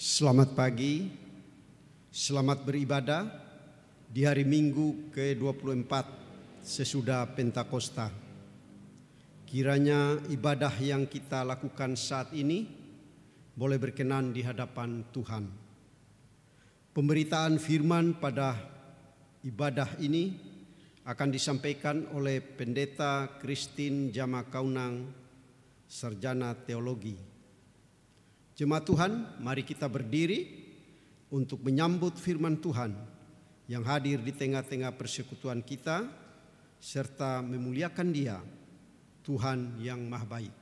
Selamat pagi, selamat beribadah di hari Minggu ke-24 sesudah Pentakosta. Kiranya ibadah yang kita lakukan saat ini boleh berkenan di hadapan Tuhan. Pemberitaan firman pada ibadah ini akan disampaikan oleh Pendeta Christine Jamakaunang, Sarjana Teologi. Jemaat Tuhan, mari kita berdiri untuk menyambut firman Tuhan yang hadir di tengah-tengah persekutuan kita, serta memuliakan Dia, Tuhan yang Maha Baik.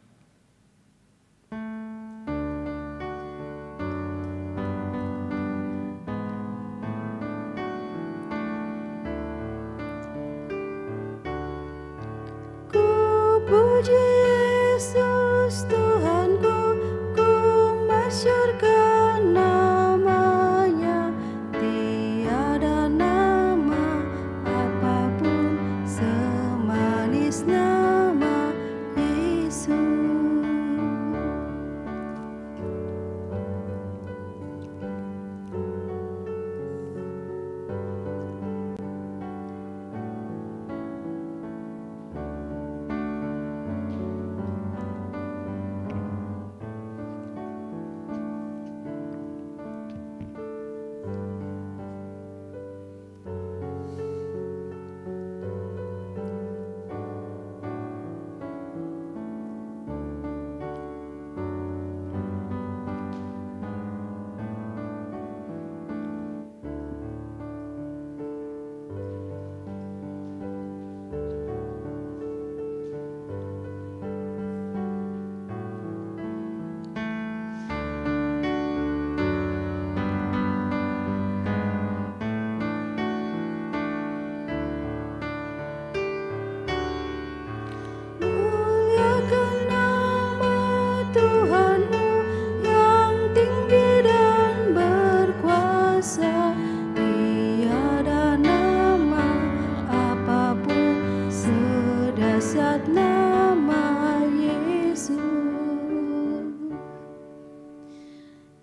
Ku puji Yesus Tuhanku, masyurkan namanya, tiada nama apapun semanis nama Yesus.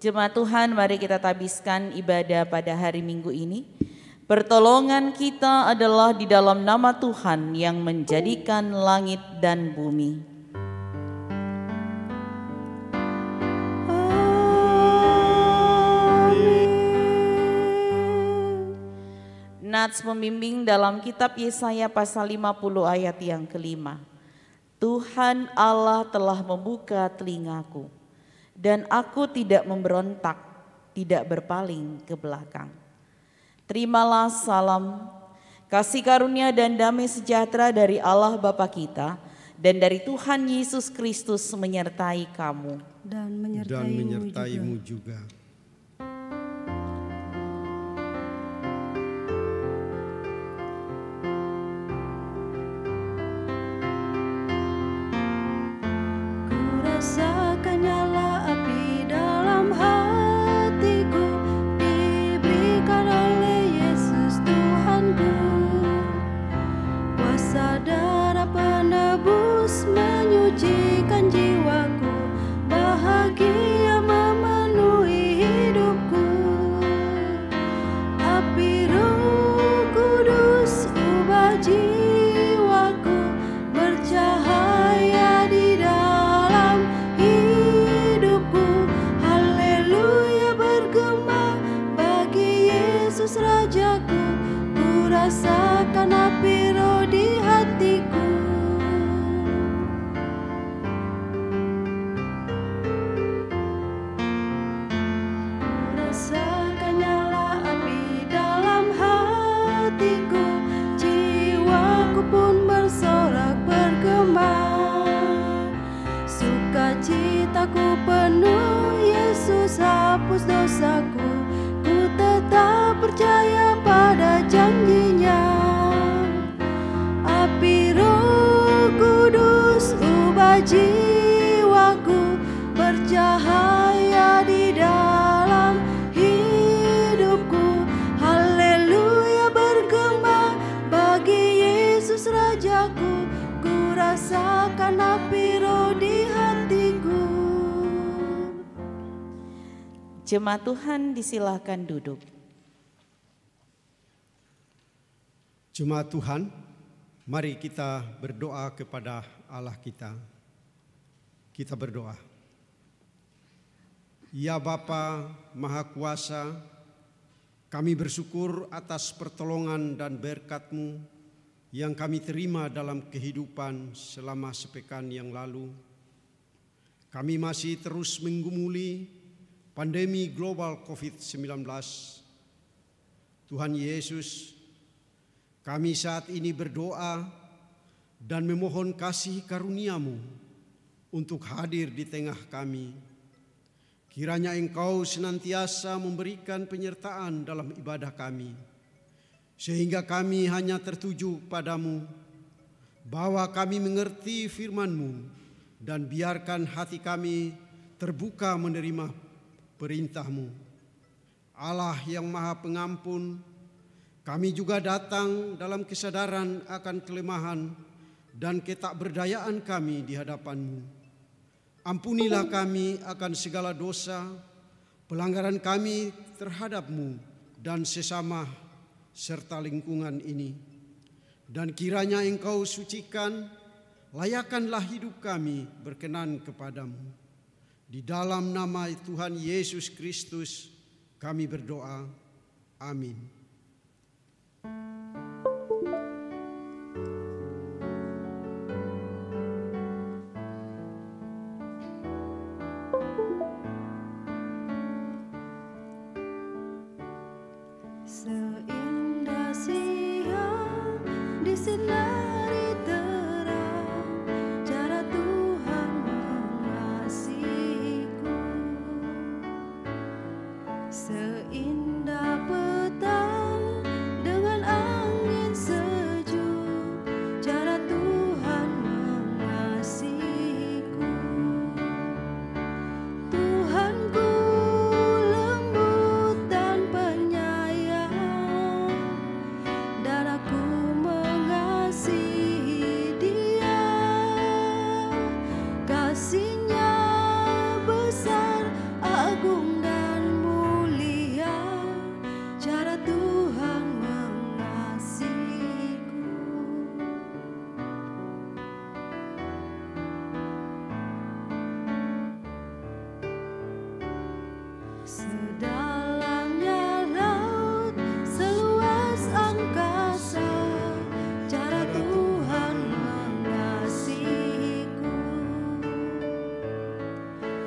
Jemaat Tuhan, mari kita tabiskan ibadah pada hari Minggu ini. Pertolongan kita adalah di dalam nama Tuhan yang menjadikan langit dan bumi. Nats membimbing dalam kitab Yesaya pasal 50 ayat yang kelima. Tuhan Allah telah membuka telingaku, dan aku tidak memberontak, tidak berpaling ke belakang. Terimalah salam, kasih karunia dan damai sejahtera dari Allah Bapa kita dan dari Tuhan Yesus Kristus menyertai kamu. Dan menyertaimu juga. Rasakan nyala api dalam hatiku, diberikan oleh Yesus Tuhanku. Kuasa darah penebus menyucikan jiwaku, bahagia memenuhi hidupku. Api Roh Kudus ubah jiwaku, bercahaya di dalam hidupku. Haleluya bergema bagi Yesus Rajaku. Ku rasakan api Roh di hatiku. Ku rasakan nyala api dalam hatiku, jiwaku pun bersorak bergema. Sukacitaku penuh, Yesus hapus dosaku. Ku tetap percaya pada janjinya. Api Roh Kudus ubah jiwaku, bercahaya di dalam hidupku. Haleluya bergema bagi Yesus Rajaku. Ku rasakan api Roh di hatiku. Jemaat Tuhan disilahkan duduk. Jemaat Tuhan, mari kita berdoa kepada Allah kita. Kita berdoa. Ya Bapa Maha Kuasa, kami bersyukur atas pertolongan dan berkat-Mu yang kami terima dalam kehidupan selama sepekan yang lalu. Kami masih terus menggumuli pandemi global COVID-19. Tuhan Yesus, kami saat ini berdoa dan memohon kasih karunia-Mu untuk hadir di tengah kami. Kiranya Engkau senantiasa memberikan penyertaan dalam ibadah kami, sehingga kami hanya tertuju padamu, bahwa kami mengerti firman-Mu, dan biarkan hati kami terbuka menerima perintah-Mu. Allah yang Maha Pengampun, kami juga datang dalam kesadaran akan kelemahan dan ketakberdayaan kami di hadapan-Mu. Ampunilah kami akan segala dosa, pelanggaran kami terhadap-Mu dan sesama serta lingkungan ini. Dan kiranya Engkau sucikan, layakkanlah hidup kami berkenan kepadamu. Di dalam nama Tuhan Yesus Kristus kami berdoa. Amin. Seindah siang disinari terang, cara Tuhan mengasihiku. Seindah petang dengan angin sejuk, cara Tuhan mengasihiku. Tuhanku lembut dan penyayang, dan aku mengasihi Dia. Kasih-Nya besar, agung dan mulia, cara Tuhan mengasihiku. Sedalamnya laut, seluas angkasa, cara Tuhan mengasihiku.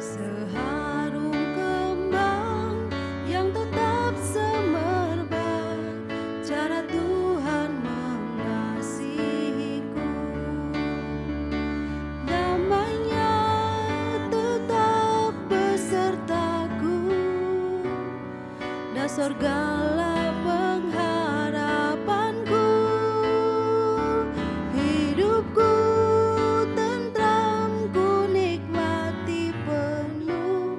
Seharum kembang yang tetap semerbak, cara Tuhan mengasihiku. Damai-Nya tetap besertaku, dan sorgalah pengharapanku. Hidupku tentram, ku nikmati penuh,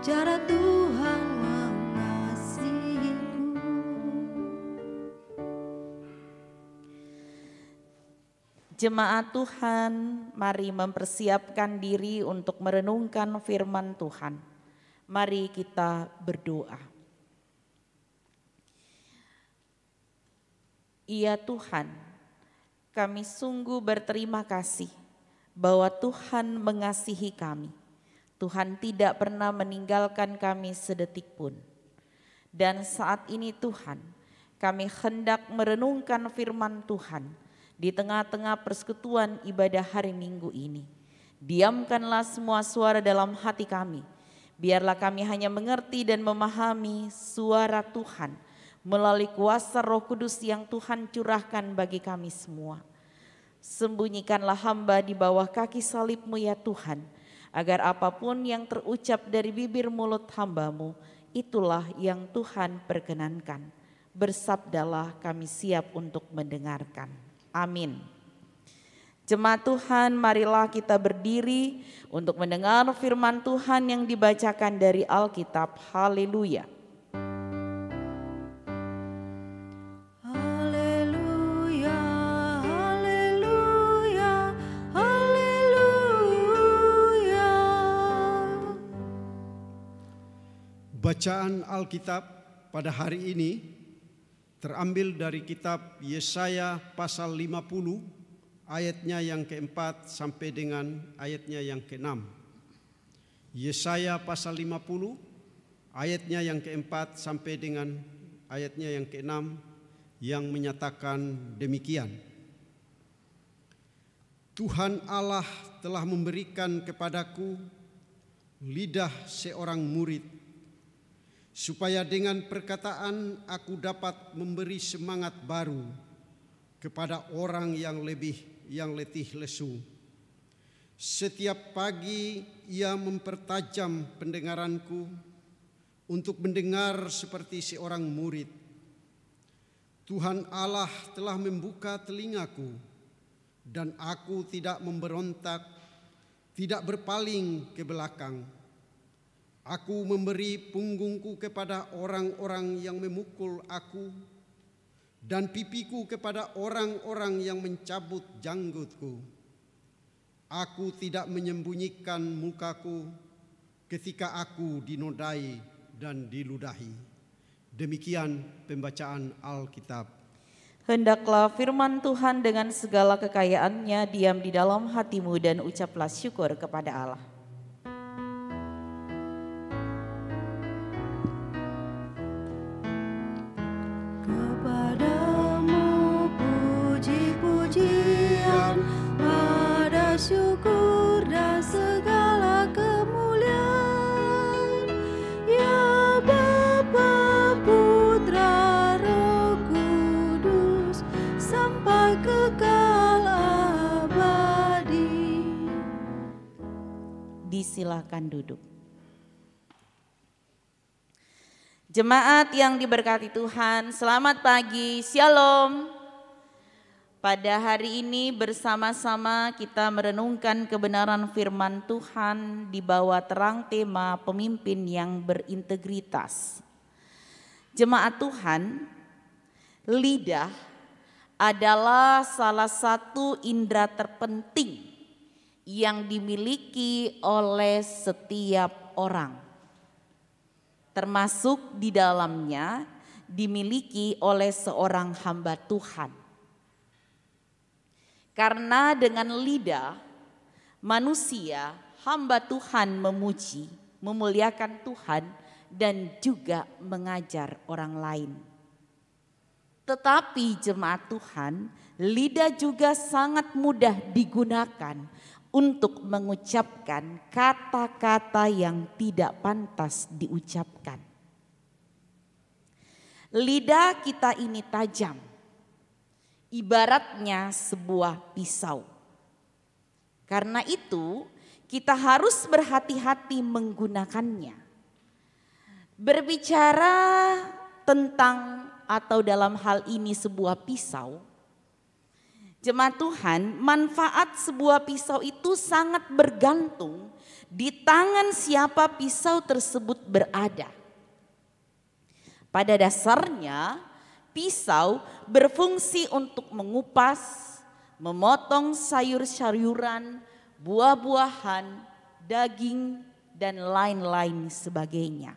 cara Tuhan mengasihiku. Jemaat Tuhan, mari mempersiapkan diri untuk merenungkan firman Tuhan. Mari kita berdoa. Ya Tuhan, kami sungguh berterima kasih bahwa Tuhan mengasihi kami. Tuhan tidak pernah meninggalkan kami sedetik pun. Dan saat ini Tuhan, kami hendak merenungkan firman Tuhan di tengah-tengah persekutuan ibadah hari Minggu ini. Diamkanlah semua suara dalam hati kami. Biarlah kami hanya mengerti dan memahami suara Tuhan melalui kuasa Roh Kudus yang Tuhan curahkan bagi kami semua. Sembunyikanlah hamba di bawah kaki salib-Mu ya Tuhan, agar apapun yang terucap dari bibir mulut hamba-Mu, itulah yang Tuhan perkenankan. Bersabdalah, kami siap untuk mendengarkan. Amin. Jemaat Tuhan, marilah kita berdiri untuk mendengar firman Tuhan yang dibacakan dari Alkitab. Haleluya. Haleluya, haleluya, haleluya. Bacaan Alkitab pada hari ini terambil dari kitab Yesaya pasal 50 ayatnya yang keempat sampai dengan ayatnya yang keenam. Yesaya pasal 50 ayatnya yang keempat sampai dengan ayatnya yang keenam yang menyatakan demikian. Tuhan Allah telah memberikan kepadaku lidah seorang murid, supaya dengan perkataan aku dapat memberi semangat baru kepada orang yang letih lesu. Setiap pagi ia mempertajam pendengaranku untuk mendengar seperti seorang murid. Tuhan Allah telah membuka telingaku dan aku tidak memberontak, tidak berpaling ke belakang. Aku memberi punggungku kepada orang-orang yang memukul aku dan pipiku kepada orang-orang yang mencabut janggutku. Aku tidak menyembunyikan mukaku ketika aku dinodai dan diludahi. Demikian pembacaan Alkitab. Hendaklah firman Tuhan dengan segala kekayaannya diam di dalam hatimu dan ucaplah syukur kepada Allah. Kepadamu puji-pujian, pada syukur dan segala kemuliaan, ya Bapa, Putra, Roh Kudus, sampai kekal abadi. Disilakan duduk. Jemaat yang diberkati Tuhan, selamat pagi, shalom. Pada hari ini bersama-sama kita merenungkan kebenaran firman Tuhan di bawah terang tema pemimpin yang berintegritas. Jemaat Tuhan, lidah adalah salah satu indera terpenting yang dimiliki oleh setiap orang. Termasuk di dalamnya dimiliki oleh seorang hamba Tuhan. Karena dengan lidah manusia, hamba Tuhan memuji, memuliakan Tuhan dan juga mengajar orang lain. Tetapi jemaat Tuhan, lidah juga sangat mudah digunakan untuk mengucapkan kata-kata yang tidak pantas diucapkan. Lidah kita ini tajam, ibaratnya sebuah pisau. Karena itu kita harus berhati-hati menggunakannya. Berbicara tentang atau dalam hal ini sebuah pisau, jemaat Tuhan, manfaat sebuah pisau itu sangat bergantung di tangan siapa pisau tersebut berada. Pada dasarnya, pisau berfungsi untuk mengupas, memotong sayur-sayuran, buah-buahan, daging, dan lain-lain sebagainya.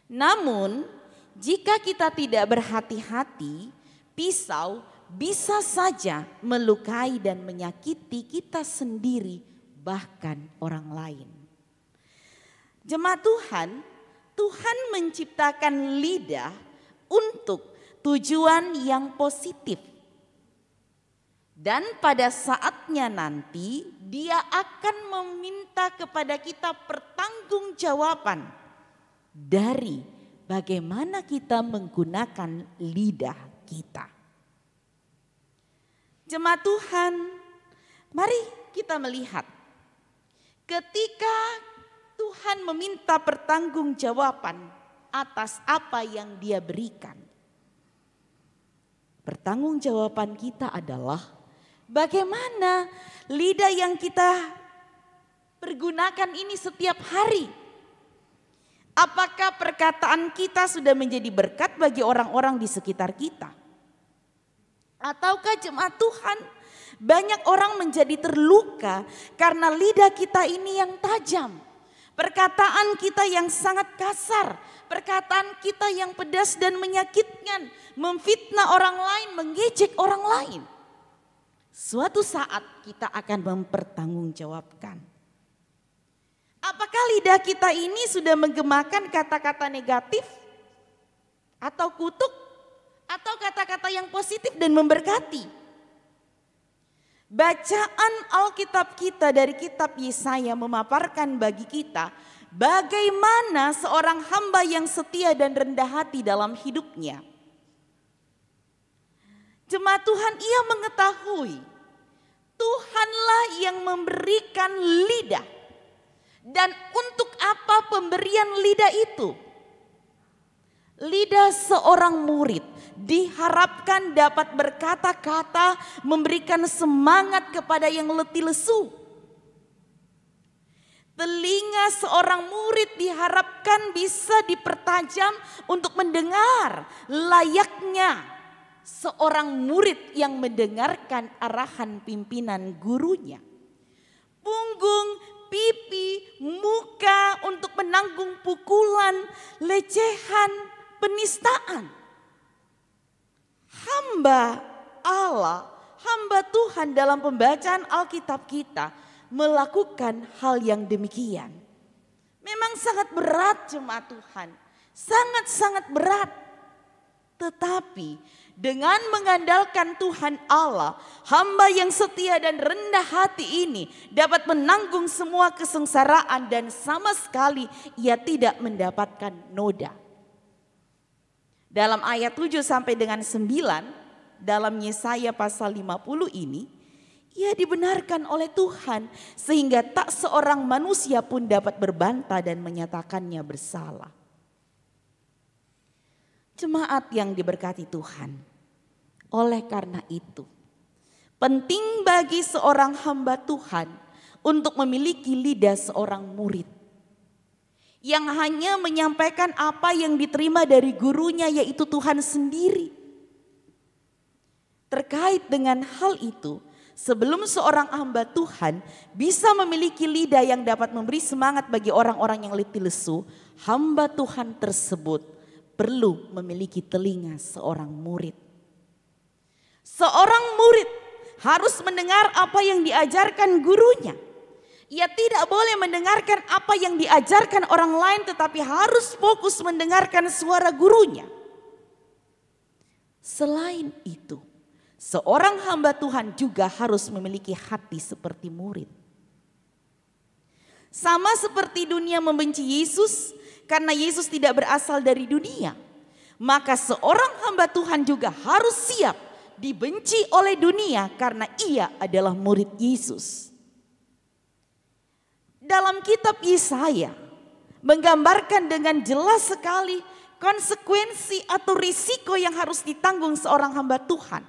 Namun, jika kita tidak berhati-hati, pisau bisa saja melukai dan menyakiti kita sendiri, bahkan orang lain. Jemaat Tuhan, Tuhan menciptakan lidah untuk tujuan yang positif. Dan pada saatnya nanti Dia akan meminta kepada kita pertanggungjawaban dari bagaimana kita menggunakan lidah kita. Jemaat Tuhan, mari kita melihat ketika Tuhan meminta pertanggungjawaban atas apa yang Dia berikan. Pertanggungjawaban kita adalah bagaimana lidah yang kita pergunakan ini setiap hari. Apakah perkataan kita sudah menjadi berkat bagi orang-orang di sekitar kita? Ataukah jemaat Tuhan, banyak orang menjadi terluka karena lidah kita ini yang tajam. Perkataan kita yang sangat kasar, perkataan kita yang pedas dan menyakitkan, memfitnah orang lain, mengejek orang lain. Suatu saat kita akan mempertanggungjawabkan. Apakah lidah kita ini sudah menggemakan kata-kata negatif atau kutuk atau kata-kata yang positif dan memberkati? Bacaan Alkitab kita dari kitab Yesaya memaparkan bagi kita bagaimana seorang hamba yang setia dan rendah hati dalam hidupnya. Jemaat Tuhan, ia mengetahui Tuhanlah yang memberikan lidah. Dan untuk apa pemberian lidah itu? Lidah seorang murid diharapkan dapat berkata-kata, memberikan semangat kepada yang letih lesu. Telinga seorang murid diharapkan bisa dipertajam untuk mendengar layaknya seorang murid yang mendengarkan arahan pimpinan gurunya. Punggung, pipi, muka untuk menanggung pukulan, lecehan, penistaan. Hamba Allah, hamba Tuhan dalam pembacaan Alkitab kita melakukan hal yang demikian. Memang sangat berat jemaat Tuhan, sangat-sangat berat. Tetapi dengan mengandalkan Tuhan Allah, hamba yang setia dan rendah hati ini dapat menanggung semua kesengsaraan dan sama sekali ia tidak mendapatkan noda. Dalam ayat 7 sampai dengan 9 dalam Yesaya pasal 50 ini, ia dibenarkan oleh Tuhan sehingga tak seorang manusia pun dapat berbantah dan menyatakannya bersalah. Jemaat yang diberkati Tuhan, oleh karena itu penting bagi seorang hamba Tuhan untuk memiliki lidah seorang murid yang hanya menyampaikan apa yang diterima dari gurunya, yaitu Tuhan sendiri. Terkait dengan hal itu, sebelum seorang hamba Tuhan bisa memiliki lidah yang dapat memberi semangat bagi orang-orang yang letih lesu, hamba Tuhan tersebut perlu memiliki telinga seorang murid. Seorang murid harus mendengar apa yang diajarkan gurunya. Ia tidak boleh mendengarkan apa yang diajarkan orang lain, tetapi harus fokus mendengarkan suara gurunya. Selain itu, seorang hamba Tuhan juga harus memiliki hati seperti murid. Sama seperti dunia membenci Yesus karena Yesus tidak berasal dari dunia, maka seorang hamba Tuhan juga harus siap dibenci oleh dunia karena ia adalah murid Yesus. Dalam kitab Yesaya menggambarkan dengan jelas sekali konsekuensi atau risiko yang harus ditanggung seorang hamba Tuhan.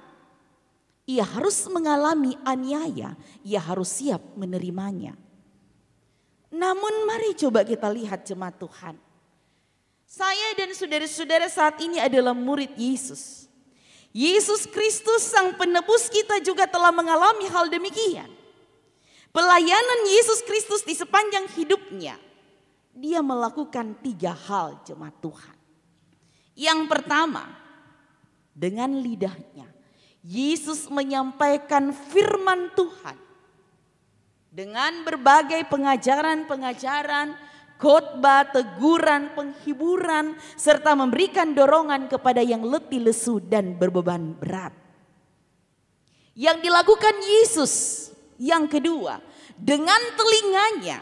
Ia harus mengalami aniaya, ia harus siap menerimanya. Namun mari coba kita lihat jemaat Tuhan. Saya dan saudara-saudara saat ini adalah murid Yesus. Yesus Kristus sang penebus kita juga telah mengalami hal demikian. Pelayanan Yesus Kristus di sepanjang hidupnya, dia melakukan 3 hal jemaat Tuhan. Yang pertama, dengan lidahnya, Yesus menyampaikan firman Tuhan. Dengan berbagai pengajaran-pengajaran, khotbah, teguran, penghiburan, serta memberikan dorongan kepada yang letih lesu dan berbeban berat. Yang dilakukan Yesus, yang kedua, dengan telinganya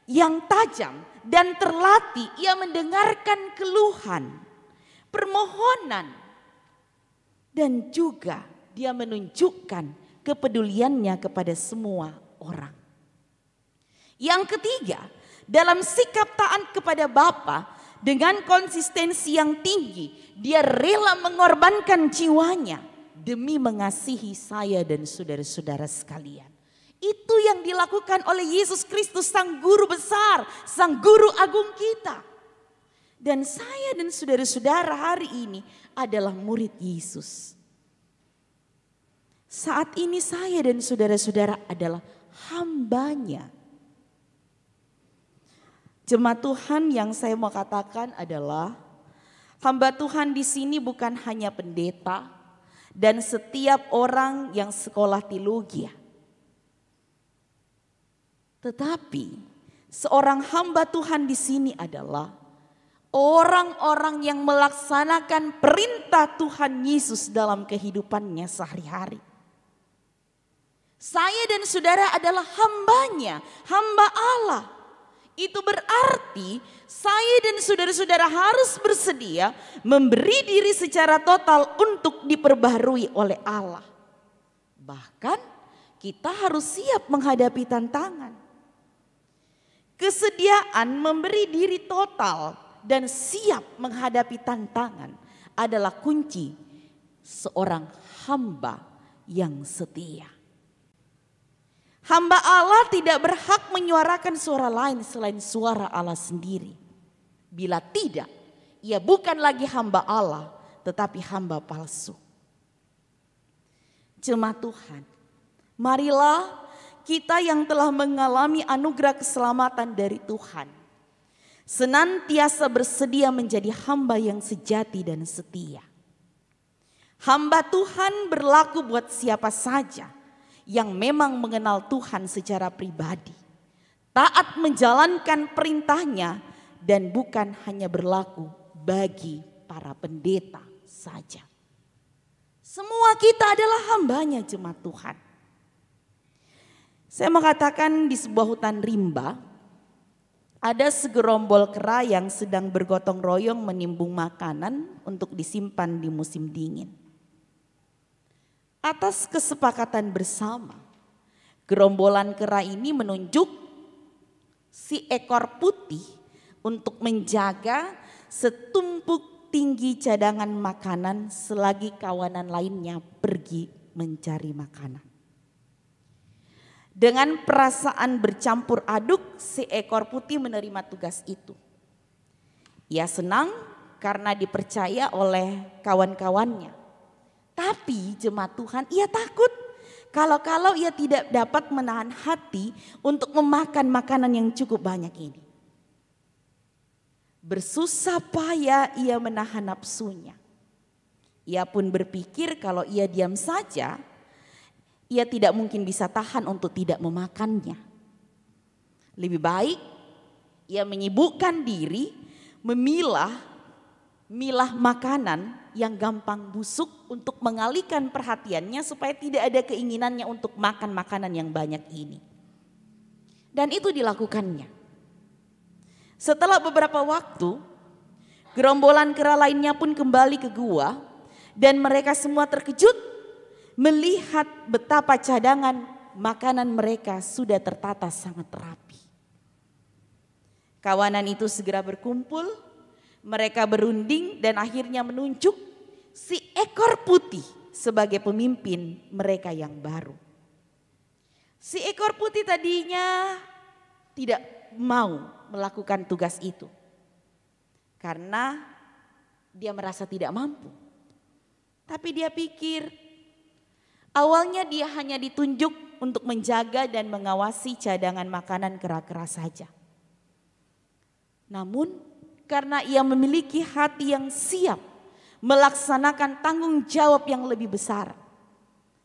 yang tajam dan terlatih, ia mendengarkan keluhan, permohonan, dan juga dia menunjukkan kepeduliannya kepada semua orang. Yang ketiga, dalam sikap taat kepada Bapa dengan konsistensi yang tinggi, dia rela mengorbankan jiwanya demi mengasihi saya dan saudara-saudara sekalian. Itu yang dilakukan oleh Yesus Kristus, sang guru besar, sang guru agung kita. Dan saya dan saudara-saudara hari ini adalah murid Yesus. Saat ini saya dan saudara-saudara adalah hambanya. Jemaat Tuhan, yang saya mau katakan adalah hamba Tuhan di sini bukan hanya pendeta dan setiap orang yang sekolah teologi. Tetapi seorang hamba Tuhan di sini adalah orang-orang yang melaksanakan perintah Tuhan Yesus dalam kehidupannya sehari-hari. Saya dan saudara adalah hambanya, hamba Allah. Itu berarti saya dan saudara-saudara harus bersedia memberi diri secara total untuk diperbaharui oleh Allah. Bahkan kita harus siap menghadapi tantangan. Kesediaan memberi diri total dan siap menghadapi tantangan adalah kunci seorang hamba yang setia. Hamba Allah tidak berhak menyuarakan suara lain selain suara Allah sendiri. Bila tidak, ia bukan lagi hamba Allah, tetapi hamba palsu. Jemaat Tuhan, marilah kita yang telah mengalami anugerah keselamatan dari Tuhan, senantiasa bersedia menjadi hamba yang sejati dan setia. Hamba Tuhan berlaku buat siapa saja yang memang mengenal Tuhan secara pribadi, taat menjalankan perintahnya, dan bukan hanya berlaku bagi para pendeta saja. Semua kita adalah hambanya jemaat Tuhan. Saya mengatakan di sebuah hutan rimba, ada segerombol kera yang sedang bergotong royong menimbun makanan untuk disimpan di musim dingin. Atas kesepakatan bersama, gerombolan kera ini menunjuk si ekor putih untuk menjaga setumpuk tinggi cadangan makanan selagi kawanan lainnya pergi mencari makanan. Dengan perasaan bercampur aduk, si ekor putih menerima tugas itu. Ia senang karena dipercaya oleh kawan-kawannya. Tapi jemaat Tuhan, ia takut kalau ia tidak dapat menahan hati untuk memakan makanan yang cukup banyak ini. Bersusah payah ia menahan nafsunya. Ia pun berpikir kalau ia diam saja, ia tidak mungkin bisa tahan untuk tidak memakannya. Lebih baik ia menyibukkan diri memilah makanan yang gampang busuk untuk mengalihkan perhatiannya supaya tidak ada keinginannya untuk makan makanan yang banyak ini. Dan itu dilakukannya. Setelah beberapa waktu, gerombolan kera lainnya pun kembali ke gua dan mereka semua terkejut melihat betapa cadangan makanan mereka sudah tertata sangat rapi. Kawanan itu segera berkumpul, mereka berunding dan akhirnya menunjuk si ekor putih sebagai pemimpin mereka yang baru. Si ekor putih tadinya tidak mau melakukan tugas itu karena dia merasa tidak mampu. Tapi dia pikir awalnya dia hanya ditunjuk untuk menjaga dan mengawasi cadangan makanan kera-kera saja. Namun karena ia memiliki hati yang siap melaksanakan tanggung jawab yang lebih besar,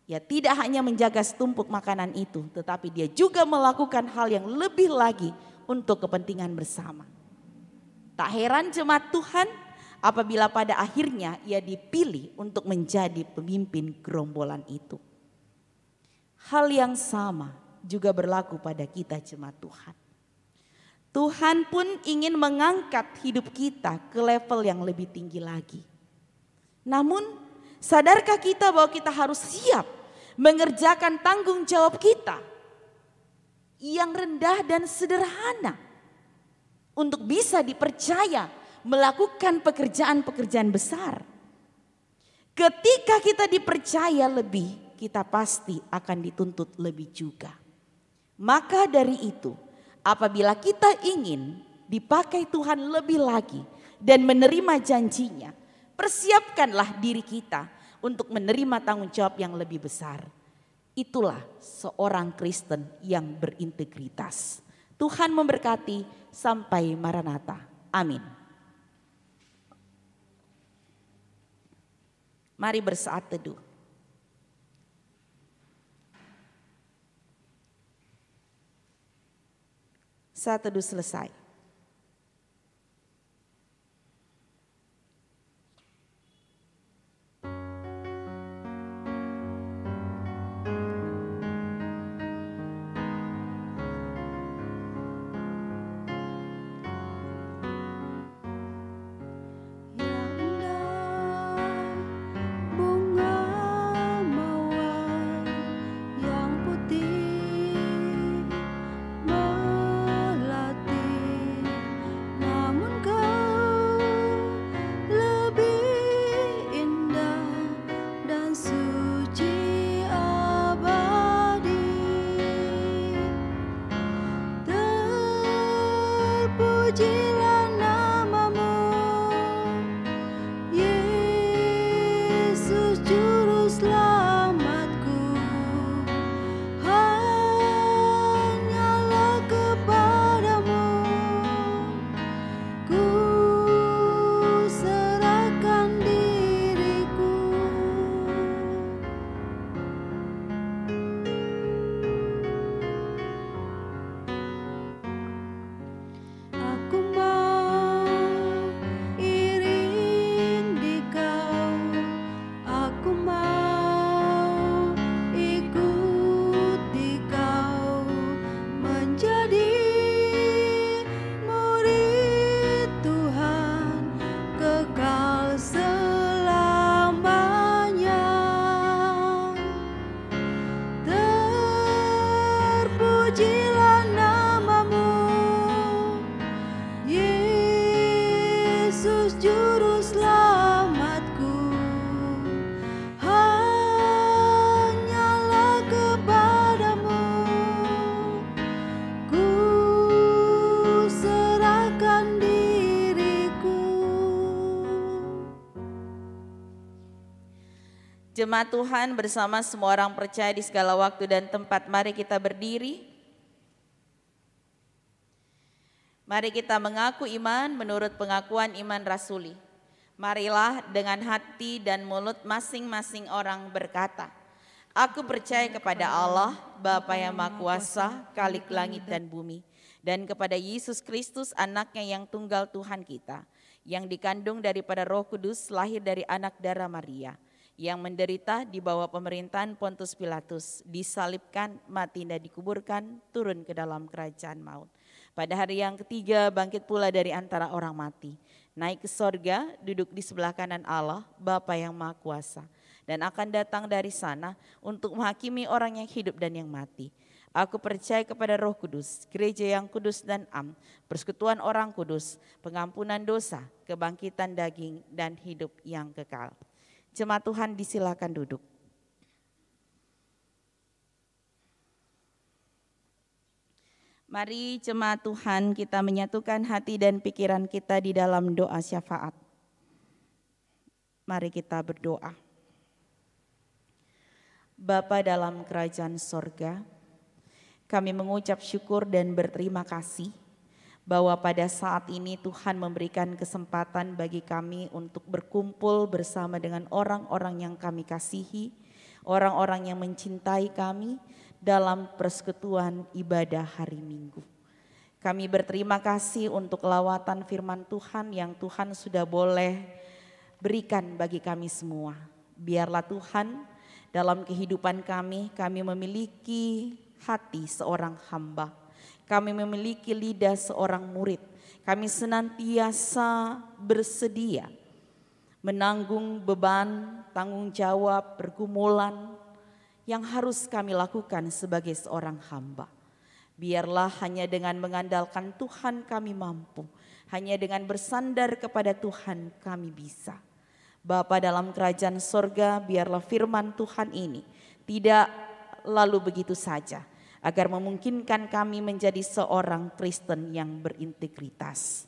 ia tidak hanya menjaga setumpuk makanan itu, tetapi dia juga melakukan hal yang lebih lagi untuk kepentingan bersama. Tak heran jemaat Tuhan apabila pada akhirnya ia dipilih untuk menjadi pemimpin gerombolan itu. Hal yang sama juga berlaku pada kita jemaat Tuhan. Tuhan pun ingin mengangkat hidup kita ke level yang lebih tinggi lagi. Namun sadarkah kita bahwa kita harus siap mengerjakan tanggung jawab kita yang rendah dan sederhana untuk bisa dipercaya melakukan pekerjaan-pekerjaan besar. Ketika kita dipercaya lebih, kita pasti akan dituntut lebih juga. Maka dari itu, apabila kita ingin dipakai Tuhan lebih lagi dan menerima janjinya, persiapkanlah diri kita untuk menerima tanggung jawab yang lebih besar. Itulah seorang Kristen yang berintegritas. Tuhan memberkati. sampai Maranatha. Amin. Mari bersaat teduh. Saat teduh selesai. Jemaat Tuhan bersama semua orang percaya di segala waktu dan tempat, mari kita berdiri. Mari kita mengaku iman menurut pengakuan iman rasuli. Marilah dengan hati dan mulut masing-masing orang berkata, aku percaya kepada Allah, Bapa yang Maha Kuasa, Khalik langit dan bumi, dan kepada Yesus Kristus, anaknya yang tunggal Tuhan kita, yang dikandung daripada Roh Kudus, lahir dari anak darah Maria, yang menderita di bawah pemerintahan Pontius Pilatus, disalibkan, mati dan dikuburkan, turun ke dalam kerajaan maut. Pada hari yang ketiga bangkit pula dari antara orang mati, naik ke sorga, duduk di sebelah kanan Allah, Bapa yang Maha Kuasa, dan akan datang dari sana untuk menghakimi orang yang hidup dan yang mati. Aku percaya kepada Roh Kudus, gereja yang kudus dan am, persekutuan orang kudus, pengampunan dosa, kebangkitan daging, dan hidup yang kekal. Jemaat Tuhan disilakan duduk. Mari jemaat Tuhan kita menyatukan hati dan pikiran kita di dalam doa syafaat. Mari kita berdoa. Bapa dalam kerajaan sorga, kami mengucap syukur dan berterima kasih bahwa pada saat ini Tuhan memberikan kesempatan bagi kami untuk berkumpul bersama dengan orang-orang yang kami kasihi, orang-orang yang mencintai kami dalam persekutuan ibadah hari Minggu. Kami berterima kasih untuk lawatan firman Tuhan yang Tuhan sudah boleh berikan bagi kami semua. Biarlah Tuhan dalam kehidupan kami memiliki hati seorang hamba. Kami memiliki lidah seorang murid. Kami senantiasa bersedia menanggung beban, tanggung jawab, pergumulan yang harus kami lakukan sebagai seorang hamba. Biarlah hanya dengan mengandalkan Tuhan kami mampu. Hanya dengan bersandar kepada Tuhan kami bisa. Bapa dalam kerajaan sorga, biarlah firman Tuhan ini tidak lalu begitu saja, agar memungkinkan kami menjadi seorang Kristen yang berintegritas.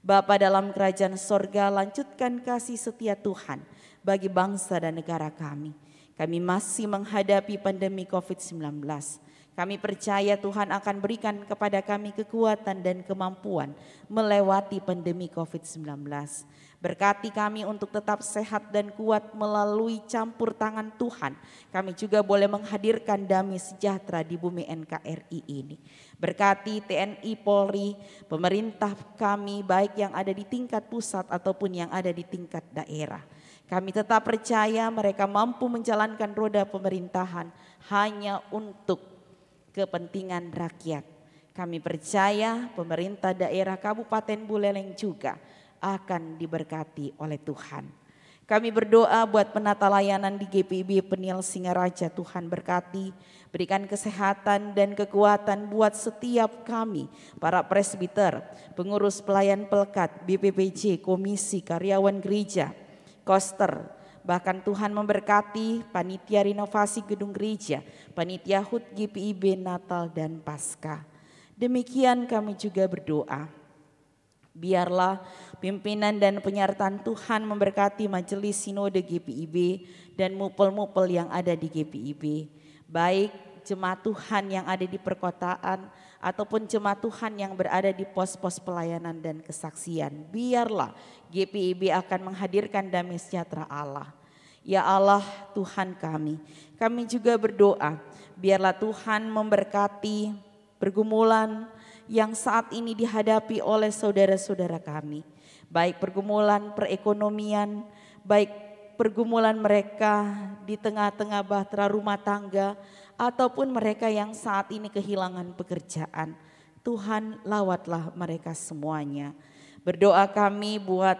Bapa dalam kerajaan sorga, lanjutkan kasih setia Tuhan bagi bangsa dan negara kami. Kami masih menghadapi pandemi COVID-19. Kami percaya Tuhan akan berikan kepada kami kekuatan dan kemampuan melewati pandemi COVID-19. Berkati kami untuk tetap sehat dan kuat melalui campur tangan Tuhan. Kami juga boleh menghadirkan damai sejahtera di bumi NKRI ini. Berkati TNI, Polri, pemerintah kami baik yang ada di tingkat pusat ataupun yang ada di tingkat daerah. Kami tetap percaya mereka mampu menjalankan roda pemerintahan hanya untuk kepentingan rakyat. Kami percaya pemerintah daerah Kabupaten Buleleng juga akan diberkati oleh Tuhan. Kami berdoa buat penata layanan di GPIB Penil Singaraja, Tuhan berkati, berikan kesehatan dan kekuatan buat setiap kami, para presbiter, pengurus pelayan pelekat, BPPJ, komisi, karyawan gereja, koster. Bahkan Tuhan memberkati panitia renovasi gedung gereja, panitia HUT GPIB Natal dan Paskah. Demikian kami juga berdoa. Biarlah pimpinan dan penyertaan Tuhan memberkati majelis sinode GPIB dan mupel-mupel yang ada di GPIB. Baik jemaat Tuhan yang ada di perkotaan ataupun jemaat Tuhan yang berada di pos-pos pelayanan dan kesaksian. Biarlah GPIB akan menghadirkan damai sejahtera Allah. Ya Allah Tuhan kami juga berdoa biarlah Tuhan memberkati pergumulan yang saat ini dihadapi oleh saudara-saudara kami. Baik pergumulan perekonomian, baik pergumulan mereka di tengah-tengah bahtera rumah tangga, ataupun mereka yang saat ini kehilangan pekerjaan. Tuhan lawatlah mereka semuanya. Berdoa kami buat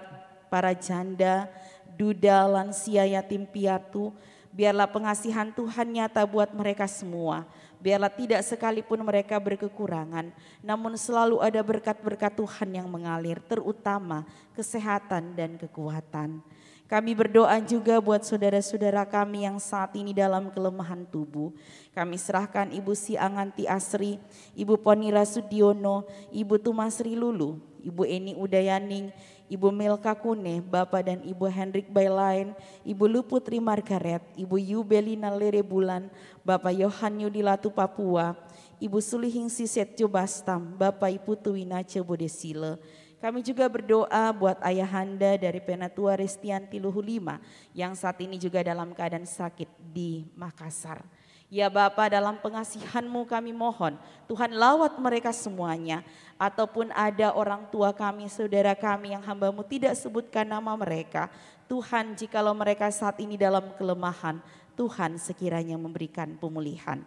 para janda, duda, lansia, yatim piatu, biarlah pengasihan Tuhan nyata buat mereka semua. Biarlah tidak sekalipun mereka berkekurangan, namun selalu ada berkat-berkat Tuhan yang mengalir, terutama kesehatan dan kekuatan. Kami berdoa juga buat saudara-saudara kami yang saat ini dalam kelemahan tubuh. Kami serahkan Ibu Sianganti Asri, Ibu Ponira Sudiono, Ibu Tumasri Lulu, Ibu Eni Udayaning, Ibu Melka Kune, Bapak dan Ibu Hendrik Bailain, Ibu Luputri Margaret, Ibu Yubelina Lere Bulan, Bapak Yohan Yudilatu Papua, Ibu Sulihing Siset Jobastam, Bapak Ibu Tuwinace Bodesile. Kami juga berdoa buat ayahanda dari Penatua Restianti Luhu 5 yang saat ini juga dalam keadaan sakit di Makassar. Ya Bapa, dalam pengasihan-Mu kami mohon Tuhan lawat mereka semuanya. Ataupun ada orang tua kami, saudara kami yang hamba-Mu tidak sebutkan nama mereka. Tuhan, jikalau mereka saat ini dalam kelemahan, Tuhan sekiranya memberikan pemulihan.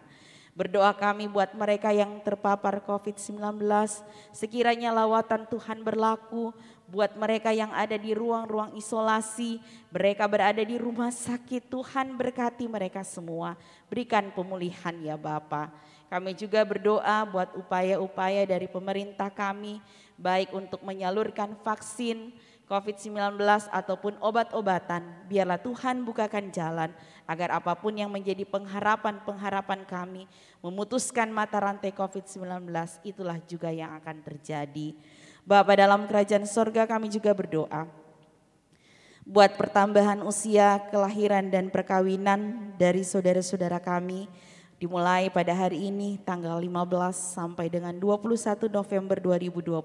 Berdoa kami buat mereka yang terpapar COVID-19, sekiranya lawatan Tuhan berlaku buat mereka yang ada di ruang-ruang isolasi, mereka berada di rumah sakit, Tuhan berkati mereka semua, berikan pemulihan ya Bapa. Kami juga berdoa buat upaya-upaya dari pemerintah kami, baik untuk menyalurkan vaksin COVID-19 ataupun obat-obatan, biarlah Tuhan bukakan jalan agar apapun yang menjadi pengharapan kami memutuskan mata rantai COVID-19 itulah juga yang akan terjadi. Bapa dalam kerajaan sorga kami juga berdoa buat pertambahan usia kelahiran dan perkawinan dari saudara-saudara kami dimulai pada hari ini tanggal 15 sampai dengan 21 November 2020.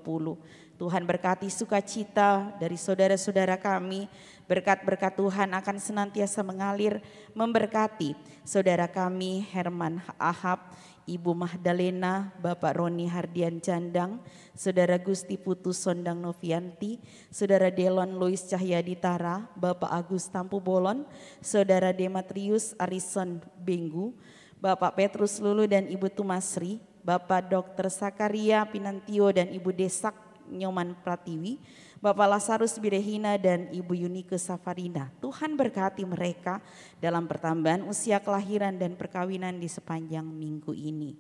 Tuhan berkati sukacita dari saudara-saudara kami, berkat-berkat Tuhan akan senantiasa mengalir memberkati saudara kami Herman Ahab, Ibu Mahdalena, Bapak Roni Hardian Candang, Saudara Gusti Putu Sondang Novianti, Saudara Delon Louis Cahyadi Tara, Bapak Agus Tampu Bolon, Saudara Demetrius Arison Benggu, Bapak Petrus Lulu dan Ibu Tumasri, Bapak Dr. Sakaria Pinantio dan Ibu Desak Nyoman Pratiwi, Bapak Lazarus Birehina dan Ibu Yunike Safarina. Tuhan berkati mereka dalam pertambahan usia kelahiran dan perkawinan di sepanjang minggu ini.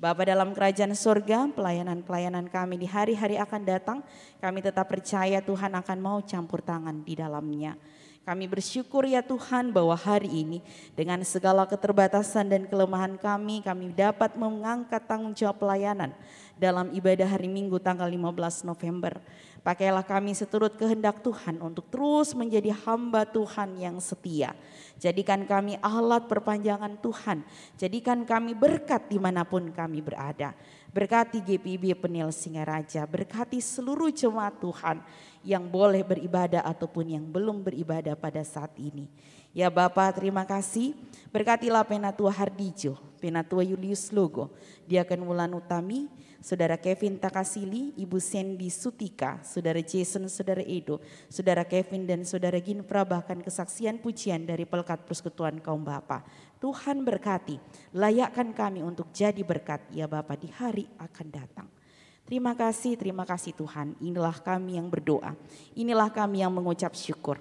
Bapa dalam kerajaan surga, pelayanan-pelayanan kami di hari-hari akan datang, kami tetap percaya Tuhan akan mau campur tangan di dalamnya. Kami bersyukur ya Tuhan bahwa hari ini dengan segala keterbatasan dan kelemahan kami dapat mengangkat tanggung jawab pelayanan dalam ibadah hari Minggu tanggal 15 November. Pakailah kami seturut kehendak Tuhan untuk terus menjadi hamba Tuhan yang setia. Jadikan kami alat perpanjangan Tuhan. Jadikan kami berkat dimanapun kami berada. Berkati GPIB Penil Singaraja. Berkati seluruh jemaat Tuhan yang boleh beribadah ataupun yang belum beribadah pada saat ini. Ya Bapak, terima kasih. Berkatilah Penatua Hardijo, Penatua Julius Logo, Diaken Wulan Utami, Saudara Kevin Takasili, Ibu Sandy Sutika, Saudara Jason, Saudara Edo, Saudara Kevin dan Saudara Ginfra, bahkan kesaksian pujian dari Pelekat Persekutuan Kaum Bapa. Tuhan berkati, layakkan kami untuk jadi berkat ya Bapa di hari akan datang. Terima kasih Tuhan. Inilah kami yang berdoa, inilah kami yang mengucap syukur.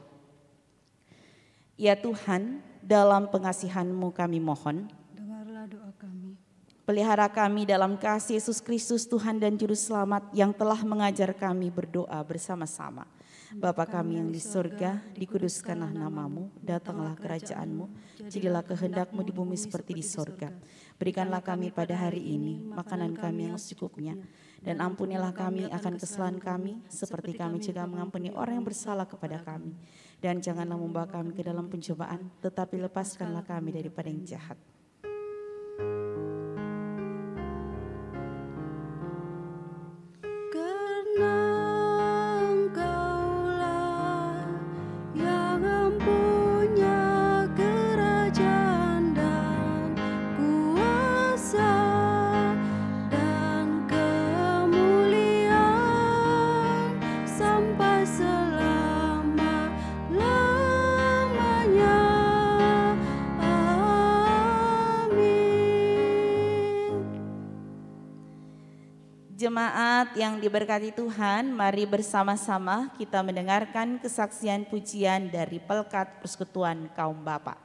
Ya Tuhan, dalam pengasihan-Mu kami mohon, dengarlah doa kami. Pelihara kami dalam kasih Yesus Kristus Tuhan dan Juru Selamat yang telah mengajar kami berdoa bersama-sama. Bapa kami yang di surga, dikuduskanlah nama-Mu, datanglah kerajaan-Mu, jadilah kehendak-Mu di bumi seperti di surga. Berikanlah kami pada hari ini makanan kami yang secukupnya, dan ampunilah kami akan kesalahan kami, seperti kami juga mengampuni orang yang bersalah kepada kami. Dan janganlah membawa kami ke dalam pencobaan, tetapi lepaskanlah kami daripada yang jahat. Jemaat yang diberkati Tuhan, mari bersama-sama kita mendengarkan kesaksian pujian dari Pelekat Persekutuan Kaum Bapa.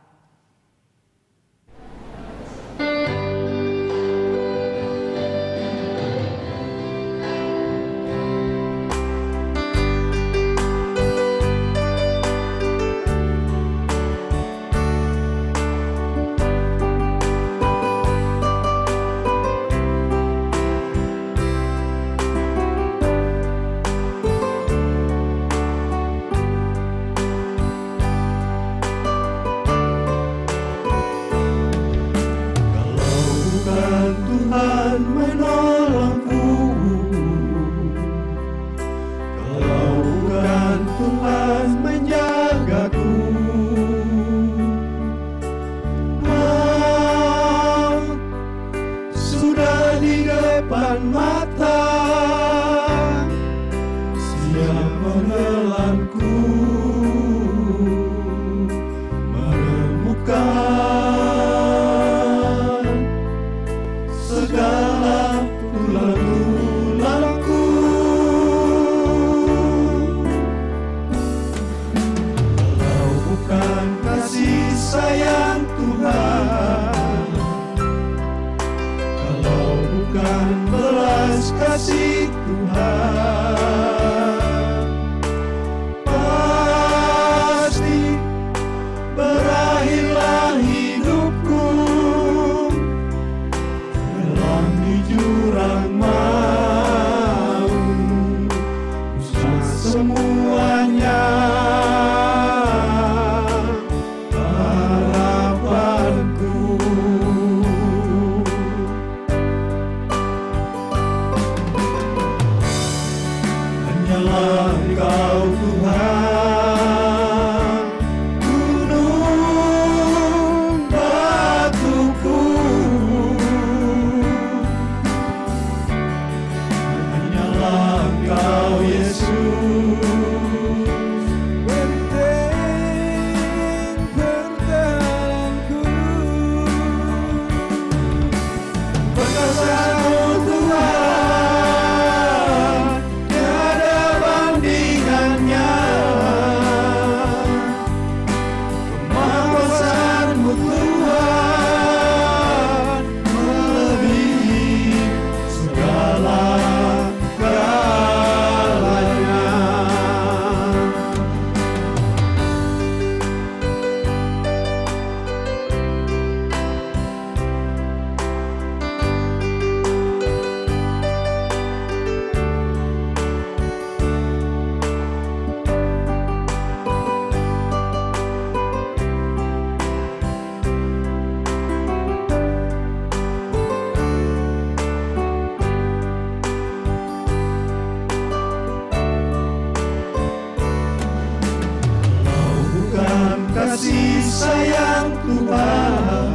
kasih sayang Tuhan.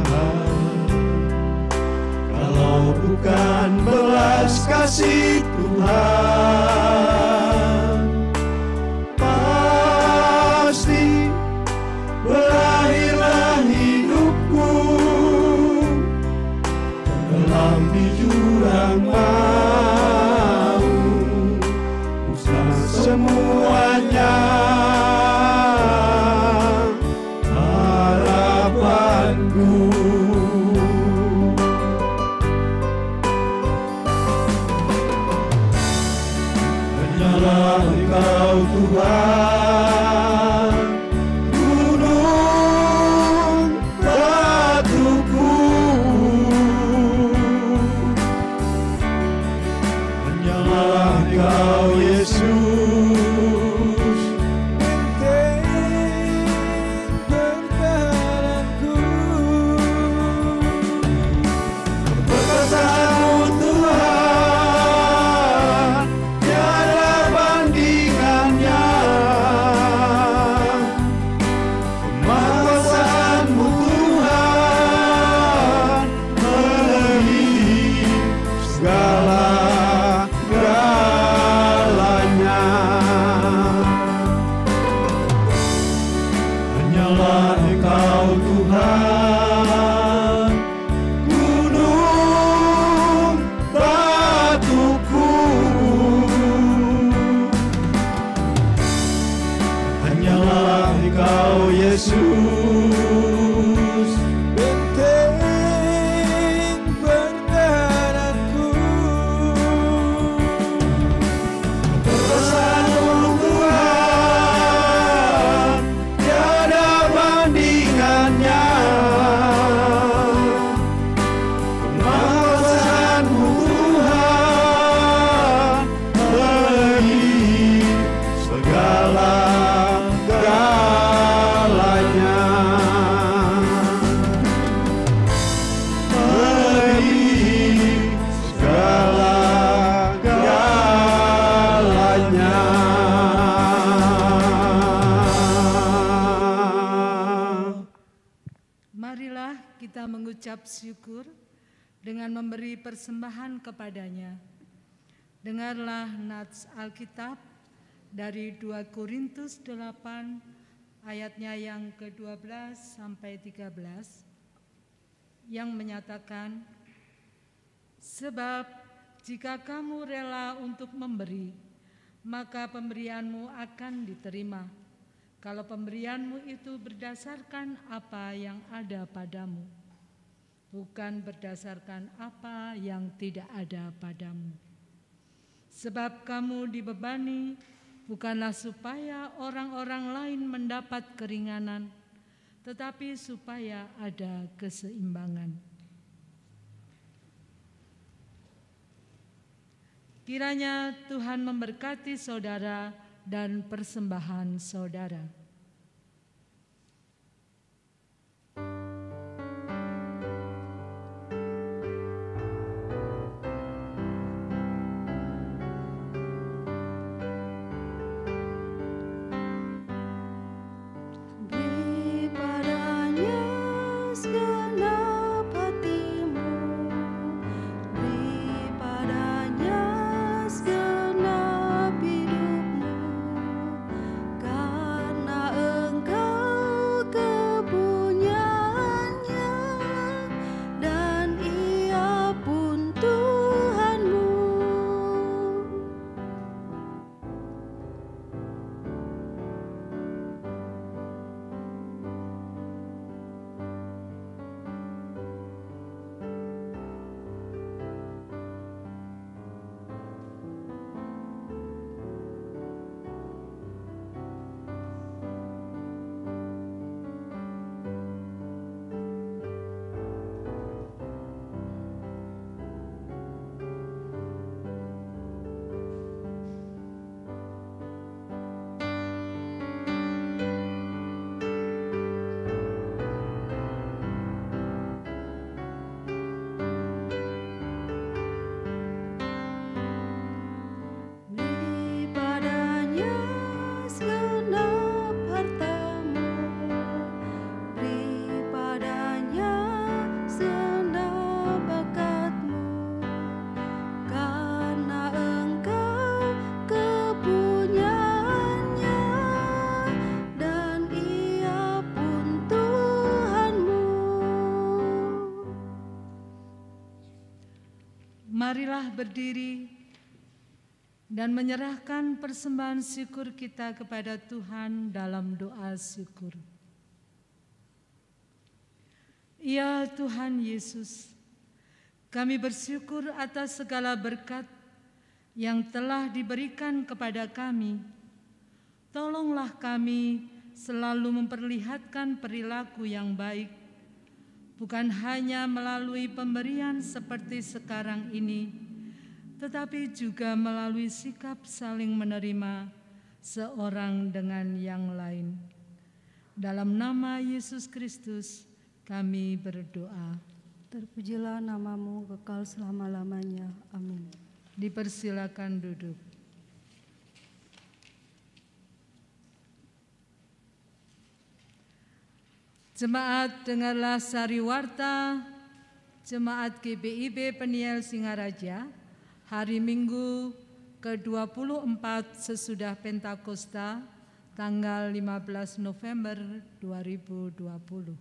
Kalau bukan belas kasih Tuhan, pasti berakhirlah hidupku dalam di jurang maut. Musnah semuanya harapanku. Hanyalah Engkau Tuhan, gunung batuku. Hanyalah Engkau Yesus, benteng pertahananku. Perkataan-Mu Tuhan, tiada bandingannya. Kemakuasaan-Mu Tuhan, melebihi segala-galanya. Hanyalah Engkau Tuhan, gunung batuku. Hanyalah Engkau Yesus, benteng pertahananku. Perkataan-Mu Tuhan, tiada bandingannya. Kemakuasaan-Mu Tuhan, melebihi segala-galanya. Melebihi segala-galanya. Marilah kita mengucap syukur dengan memberi persembahan kepadanya. Dengarlah nats Alkitab dari 2 Korintus 8 ayatnya yang ke-12 sampai 13 yang menyatakan, sebab jika kamu rela untuk memberi, maka pemberianmu akan diterima. Kalau pemberianmu itu berdasarkan apa yang ada padamu, bukan berdasarkan apa yang tidak ada padamu. Sebab kamu dibebani bukanlah supaya orang-orang lain mendapat keringanan, tetapi supaya ada keseimbangan. Kiranya Tuhan memberkati saudara dan persembahan saudara. Beri padanya segenap hatimu, beri padanya segenap hidupmu, karena Marilah berdiri dan menyerahkan persembahan syukur kita kepada Tuhan dalam doa syukur. Ya Tuhan Yesus, kami bersyukur atas segala berkat yang telah diberikan kepada kami. Tolonglah kami selalu memperlihatkan perilaku yang baik, bukan hanya melalui pemberian seperti sekarang ini, tetapi juga melalui sikap saling menerima seorang dengan yang lain. Dalam nama Yesus Kristus kami berdoa. Terpujilah namamu kekal selama-lamanya. Amin. Dipersilakan duduk. Jemaat, dengarlah sariwarta Jemaat GBIB Peniel Singaraja hari Minggu ke-24 sesudah Pentakosta tanggal 15 November 2020.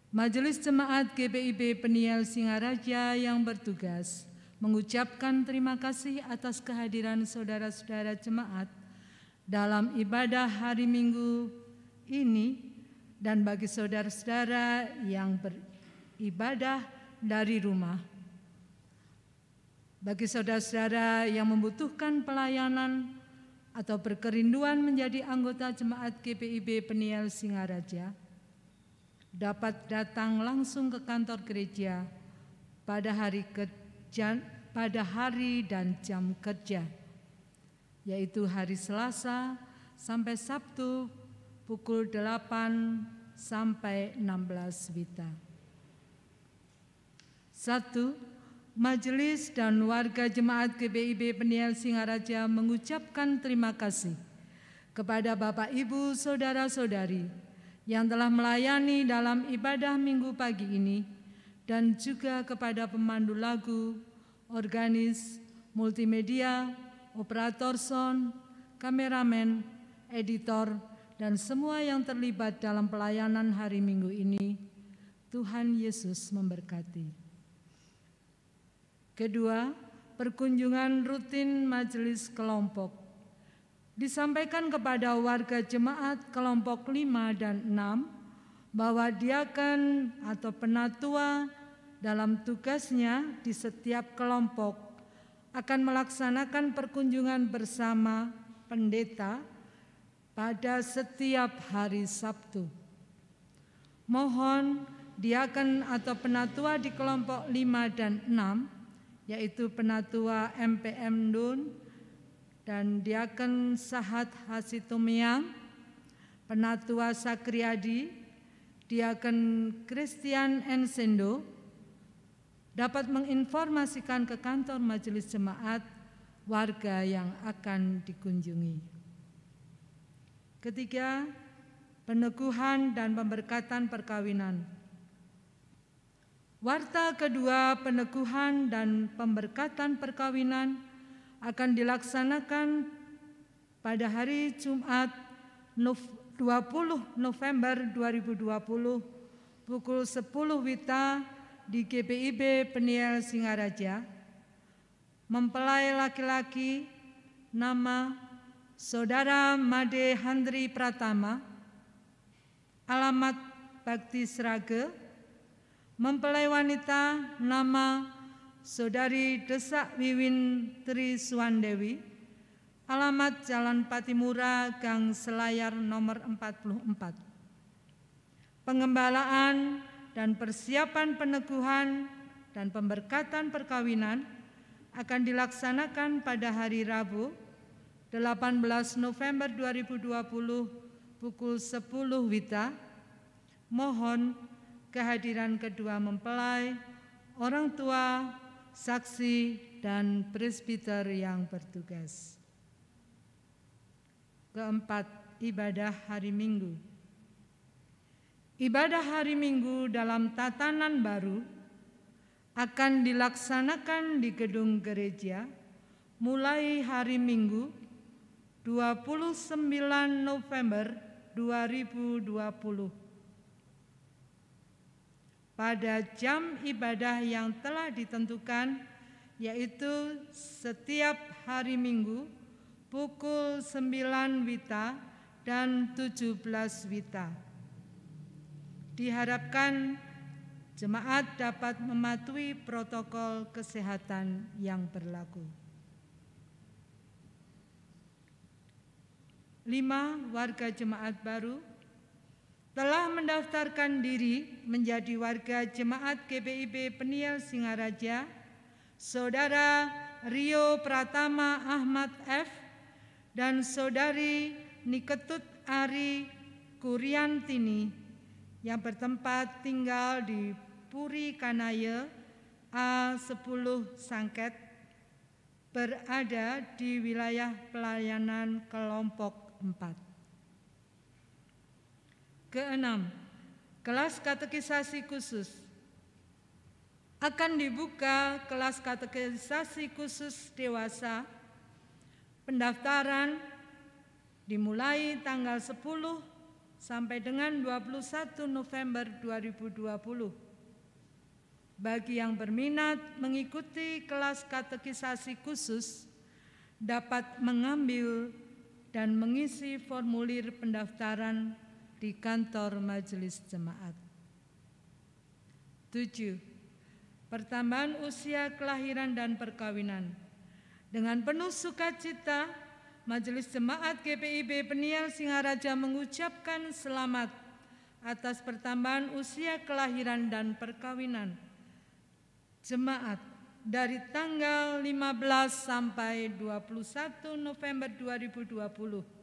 Majelis Jemaat GBIB Peniel Singaraja yang bertugas mengucapkan terima kasih atas kehadiran saudara-saudara jemaat dalam ibadah hari Minggu ini dan bagi saudara-saudara yang beribadah dari rumah. Bagi saudara-saudara yang membutuhkan pelayanan atau berkerinduan menjadi anggota Jemaat GBIB Peniel Singaraja, dapat datang langsung ke kantor gereja pada hari dan jam kerja, yaitu hari Selasa sampai Sabtu pukul 8 sampai 16 WITA. 1. Majelis dan warga Jemaat GBIB Peniel Singaraja mengucapkan terima kasih kepada Bapak, Ibu, Saudara-saudari yang telah melayani dalam ibadah Minggu pagi ini, dan juga kepada pemandu lagu, organis, multimedia, operator sound, kameramen, editor, dan semua yang terlibat dalam pelayanan hari Minggu ini. Tuhan Yesus memberkati. Kedua, perkunjungan rutin majelis kelompok. Disampaikan kepada warga jemaat kelompok 5 dan 6 bahwa diaken atau penatua dalam tugasnya di setiap kelompok akan melaksanakan perkunjungan bersama pendeta pada setiap hari Sabtu. Mohon diaken atau penatua di kelompok 5 dan 6, yaitu penatua MPM Dun dan diaken Sahat Hasitumiang, penatua Sakriadi, diaken Christian Ensendo, dapat menginformasikan ke kantor majelis jemaat warga yang akan dikunjungi. Ketiga, peneguhan dan pemberkatan perkawinan. Warta kedua peneguhan dan pemberkatan perkawinan akan dilaksanakan pada hari Jumat 20 November 2020 pukul 10 WITA di GBIB Peniel Singaraja. Mempelai laki-laki nama Saudara Made Handri Pratama, alamat Bakti Srage. Mempelai wanita nama Saudari Desak Wiwin Tri Suwandewi, alamat Jalan Patimura, Gang Selayar nomor 44. Pengembalaan dan persiapan peneguhan dan pemberkatan perkawinan akan dilaksanakan pada hari Rabu 18 November 2020 pukul 10 WITA. Mohon kehadiran kedua mempelai, orang tua, saksi, dan presbiter yang bertugas. Keempat, ibadah hari Minggu. Ibadah hari Minggu dalam tatanan baru akan dilaksanakan di gedung gereja mulai hari Minggu 29 November 2020. Pada jam ibadah yang telah ditentukan yaitu setiap hari Minggu pukul 9 WITA dan 17 WITA. Diharapkan jemaat dapat mematuhi protokol kesehatan yang berlaku. 5. Warga jemaat baru telah mendaftarkan diri menjadi warga jemaat GBIB Peniel Singaraja, Saudara Rio Pratama Ahmad F. dan Saudari Niketut Ari Kuriantini yang bertempat tinggal di Puri Kanaya A10 Sangket, berada di wilayah pelayanan kelompok 4. Keenam, kelas katekisasi khusus. Akan dibuka kelas katekisasi khusus dewasa. Pendaftaran dimulai tanggal 10 sampai dengan 21 November 2020. Bagi yang berminat mengikuti kelas katekisasi khusus dapat mengambil dan mengisi formulir pendaftaran di kantor Majelis Jemaat. 7. Pertambahan usia kelahiran dan perkawinan. Dengan penuh sukacita, Majelis Jemaat GPIB Peniel Singaraja mengucapkan selamat atas pertambahan usia kelahiran dan perkawinan jemaat dari tanggal 15 sampai 21 November 2020.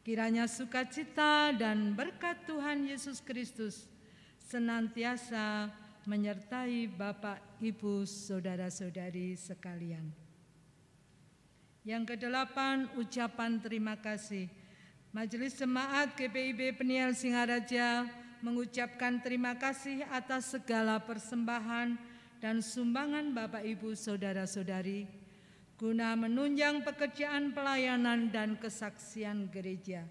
Kiranya sukacita dan berkat Tuhan Yesus Kristus senantiasa menyertai Bapak, Ibu, saudara-saudari sekalian. Yang kedelapan, ucapan terima kasih. Majelis Jemaat GPIB Peniel Singaraja mengucapkan terima kasih atas segala persembahan dan sumbangan Bapak, Ibu, saudara-saudari guna menunjang pekerjaan pelayanan dan kesaksian gereja.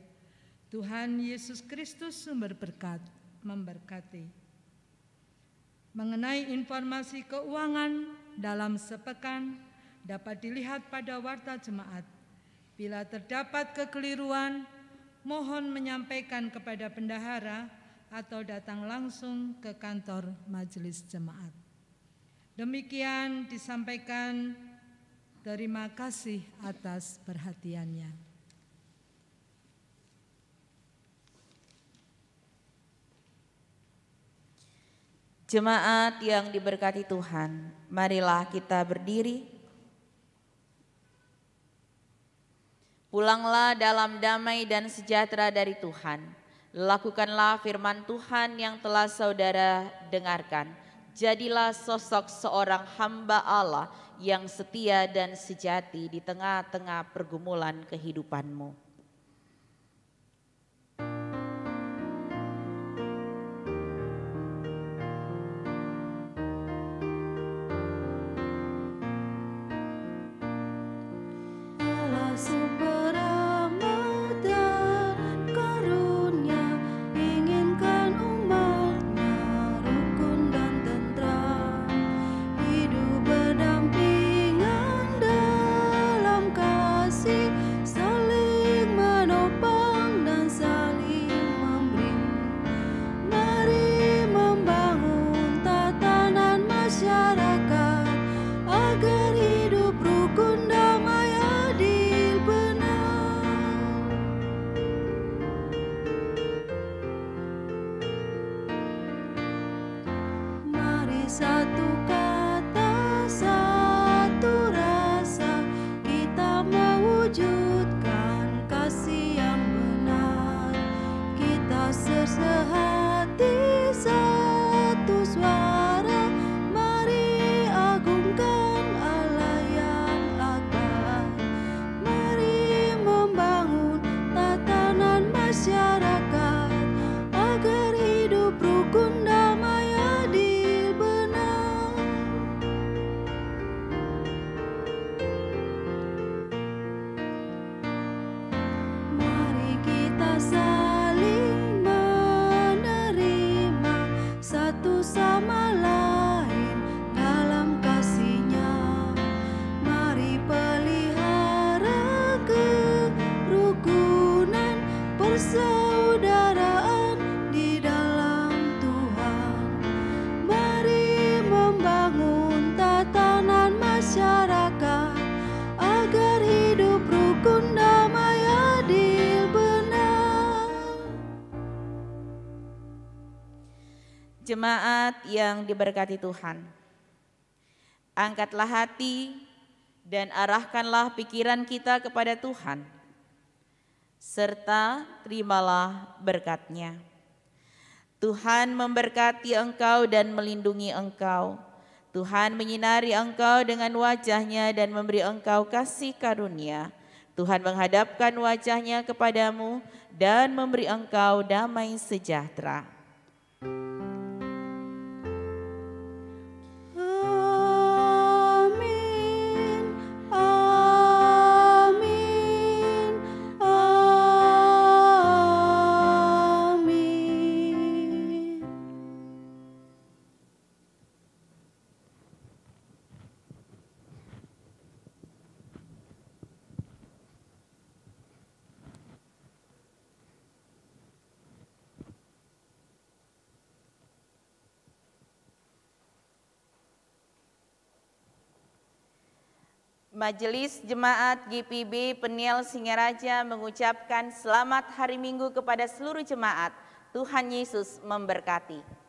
Tuhan Yesus Kristus sumber berkat memberkati. Mengenai informasi keuangan dalam sepekan dapat dilihat pada warta jemaat. Bila terdapat kekeliruan, mohon menyampaikan kepada bendahara atau datang langsung ke kantor Majelis Jemaat. Demikian disampaikan. Terima kasih atas perhatiannya. Jemaat yang diberkati Tuhan, marilah kita berdiri. Pulanglah dalam damai dan sejahtera dari Tuhan. Lakukanlah firman Tuhan yang telah saudara dengarkan. Jadilah sosok seorang hamba Allah yang setia dan sejati di tengah-tengah pergumulan kehidupanmu. Masyarakat agar hidup rukun damai adil benar. Jemaat yang diberkati Tuhan, angkatlah hati dan arahkanlah pikiran kita kepada Tuhan, serta terimalah berkat-Nya. Tuhan memberkati engkau dan melindungi engkau. Tuhan menyinari engkau dengan wajah-Nya dan memberi engkau kasih karunia. Tuhan menghadapkan wajah-Nya kepadamu dan memberi engkau damai sejahtera. Majelis Jemaat GPIB Peniel Singaraja mengucapkan selamat hari Minggu kepada seluruh jemaat. Tuhan Yesus memberkati.